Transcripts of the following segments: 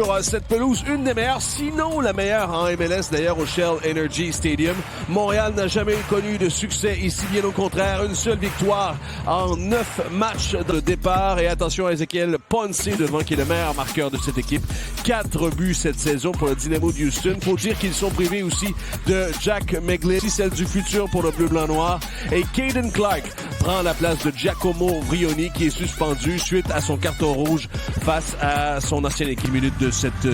Sur cette pelouse, une des meilleures, sinon la meilleure en MLS d'ailleurs au Shell Energy Stadium. Montréal n'a jamais connu de succès ici, bien au contraire, une seule victoire en 9 matchs de départ. Et attention à Ezequiel Ponce devant qui est le meilleur marqueur de cette équipe. 4 buts cette saison pour le Dynamo de Houston. Faut dire qu'ils sont privés aussi de Jack McGlynn, celle du futur pour le bleu-blanc-noir. Et Caden Clark prend la place de Giacomo Vrioni qui est suspendu suite à son carton rouge face à son ancienne équipe. Minute de cette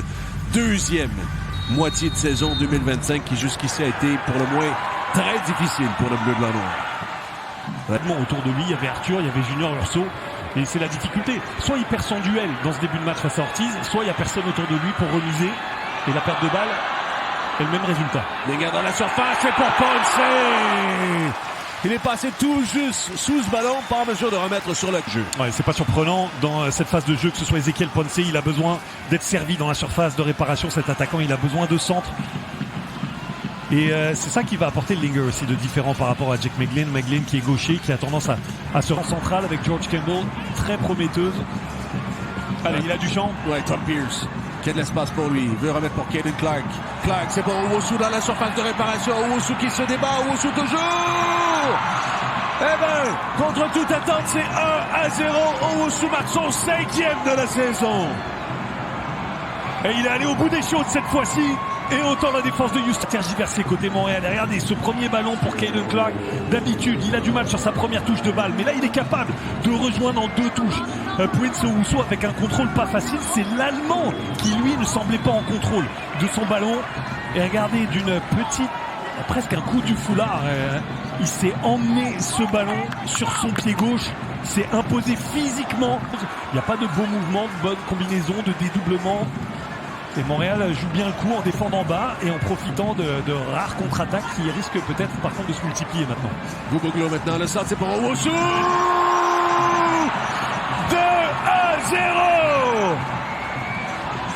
deuxième moitié de saison 2025 qui jusqu'ici a été pour le moins très difficile pour le bleu-blanc-noir. Autour de lui, il y avait Arthur, il y avait Junior Urso. Et c'est la difficulté. Soit il perd son duel dans ce début de match face à Ortiz, soit il n'y a personne autour de lui pour remiser. Et la perte de balle est le même résultat. Les gars dans la surface, c'est pour Ponce. Il est passé tout juste sous ce ballon, pas en mesure de remettre sur le jeu. Ouais, c'est pas surprenant dans cette phase de jeu que ce soit Ezequiel Ponce. Il a besoin d'être servi dans la surface de réparation. Cet attaquant, il a besoin de centre. Et c'est ça qui va apporter le Linger aussi de différent par rapport à Jack McGlynn. McGlynn qui est gaucher, qui a tendance à se rendre central avec George Campbell, très prometteuse. Allez, il a du champ. Ouais, Tom Pierce, qui a de l'espace pour lui. Il veut remettre pour Caden Clark. Clark, c'est pour Owusu dans la surface de réparation. Owusu qui se débat. Owusu toujours. Eh ben, contre toute attente, c'est 1-0. Owusu marque son 5e de la saison. Et il est allé au bout des choses cette fois-ci. Et autant la défense de Houston tergiversée côté Montréal. Et regardez ce premier ballon pour Caden Clark. D'habitude, il a du mal sur sa première touche de balle. Mais là, il est capable de rejoindre en 2 touches Prince Owusu avec un contrôle pas facile. C'est l'Allemand qui, lui, ne semblait pas en contrôle de son ballon. Et regardez, d'une petite, presque un coup du foulard, il s'est emmené ce ballon sur son pied gauche. S'est imposé physiquement. Il n'y a pas de beau mouvement, de bonne combinaison, de dédoublement. Et Montréal joue bien le coup en défendant bas et en profitant de rares contre-attaques qui risquent peut-être par contre de se multiplier maintenant. Gouboglo maintenant, le centre c'est pour Owusu. 2-0.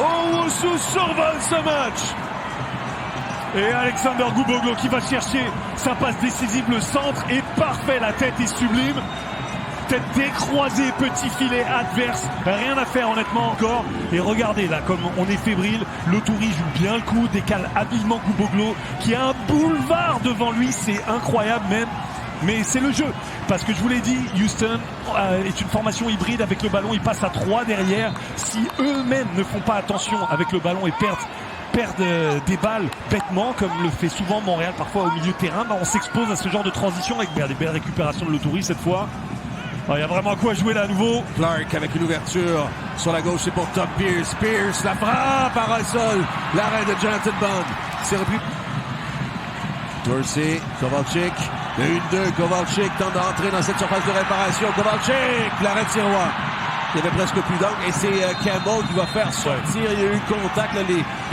Owusu survole ce match. Et Alexander Gouboglo qui va chercher sa passe décisive, le centre est parfait, la tête est sublime. Tête décroisée, petit filet adverse, rien à faire honnêtement encore. Et regardez là comme on est fébrile, l'Autouri joue bien le coup, décale habilement Gouboglo qui a un boulevard devant lui, c'est incroyable même. Mais c'est le jeu, parce que je vous l'ai dit, Houston est une formation hybride avec le ballon, ils passent à 3 derrière. Si eux-mêmes ne font pas attention avec le ballon et perdent des balles bêtement, comme le fait souvent Montréal parfois au milieu de terrain, on s'expose à ce genre de transition avec des belles récupérations de l'Autouri cette fois. Il y a vraiment à quoi jouer là à nouveau. Clark avec une ouverture sur la gauche, c'est pour Tom Pierce. Pierce, la frappe par le sol. L'arrêt de Jonathan Bond. C'est repris. Dorsey, Kovalchik. Le 1-2, Kovalchik tente d'entrer dans cette surface de réparation. Kovalchik, l'arrêt de tiroir. Il y avait presque plus d'angle et c'est Campbell qui va faire sortir. Il y a eu contact. Là,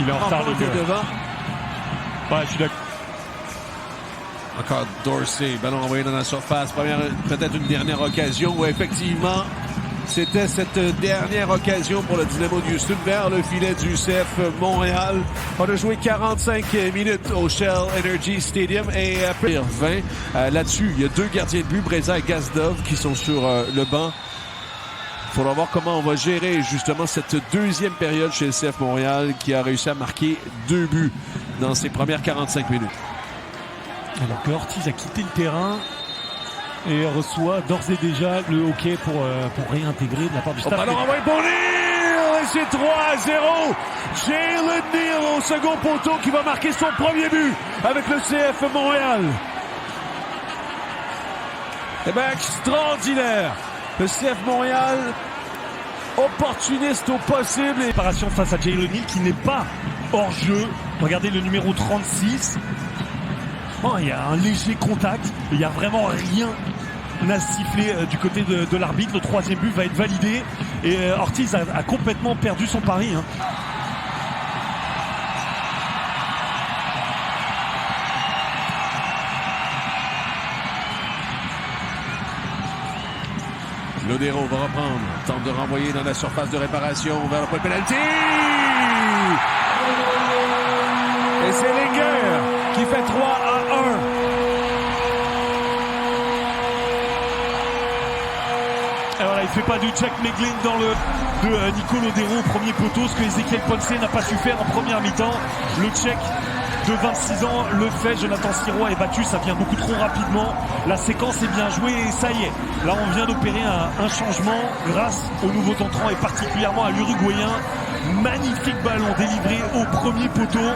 il est en retard devant. Ouais, je suis d'accord. Encore Dorsey, ballon envoyé dans la surface. Peut-être une dernière occasion où effectivement, c'était cette dernière occasion pour le Dynamo de Houston vers le filet du CF Montréal. On a joué 45 minutes au Shell Energy Stadium et après 20. Là-dessus, il y a 2 gardiens de but, Breza et Gazdov, qui sont sur le banc. Il faudra voir comment on va gérer justement cette deuxième période chez le CF Montréal qui a réussi à marquer 2 buts dans ses premières 45 minutes. Alors que Ortiz a quitté le terrain et reçoit d'ores et déjà le hockey pour réintégrer de la part du staff. Alors envoyé pour Neal et c'est 3-0. Jalen Neal au second poteau qui va marquer son premier but avec le CF Montréal. Eh bien, extraordinaire. Le CF Montréal, opportuniste au possible. Séparation face à Jalen Neal qui n'est pas hors jeu. Regardez le numéro 36. Il y a un léger contact, il n'y a vraiment rien à siffler du côté de l'arbitre. Le 3e but va être validé et Ortiz a complètement perdu son pari. Lodero va reprendre, tente de renvoyer dans la surface de réparation vers le point de pénalty. Et c'est Linger qui fait 3-1. Et voilà, il fait pas du Jack McGlynn dans le de Nico Lodeiro au premier poteau, ce que Ezequiel Ponce n'a pas su faire en première mi-temps. Le Tchèque de 26 ans le fait. Jonathan Sirois est battu, ça vient beaucoup trop rapidement. La séquence est bien jouée et ça y est. Là, on vient d'opérer un changement grâce aux nouveaux entrants et particulièrement à l'Uruguayen. Magnifique ballon délivré au premier poteau.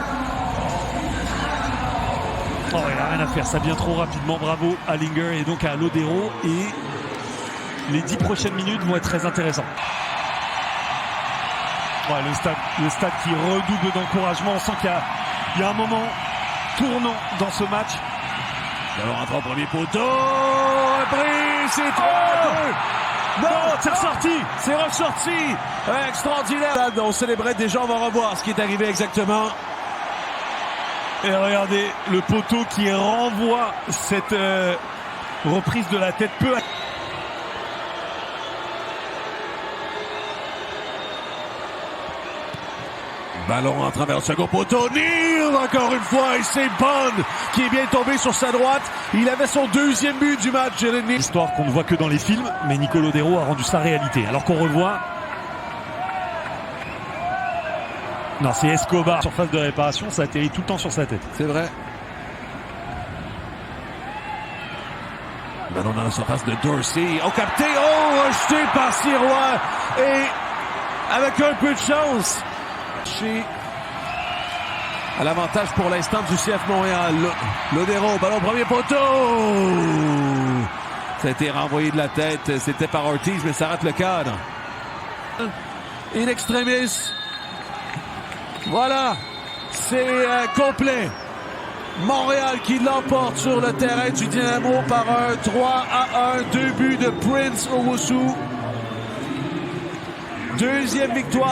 Oh, il n'a rien à faire, ça vient trop rapidement. Bravo à Linger et donc à Lodeiro. Et les 10 prochaines minutes vont être très intéressantes. Ouais, le stade qui redouble d'encouragement. On sent qu'il y a un moment tournant dans ce match. Alors rentre au premier poteau. Après, c'est 3-2. Non, c'est ressorti. C'est ressorti. Extraordinaire. On célébrait déjà, on va revoir ce qui est arrivé exactement. Et regardez le poteau qui renvoie cette reprise de la tête peu. Ballon en travers le second poteau. Neal encore une fois et c'est Bond qui est bien tombé sur sa droite. Il avait son deuxième but du match. Histoire qu'on ne voit que dans les films, mais Nico Lodeiro a rendu ça réalité. Alors qu'on revoit. Non, c'est Escobar. Surface de réparation, ça atterrit tout le temps sur sa tête. C'est vrai. Ballon dans la surface de Dorsey. Oh, capté. Oh, rejeté par Sirois. Et avec un peu de chance. À l'avantage pour l'instant du CF Montréal. Lodeiro, ballon premier poteau. Ça a été renvoyé de la tête. C'était par Ortiz, mais ça rate le cadre. In extremis. Voilà, c'est complet. Montréal qui l'emporte sur le terrain du Dynamo par un 3-1, 2 buts de Prince Owusu. Deuxième victoire.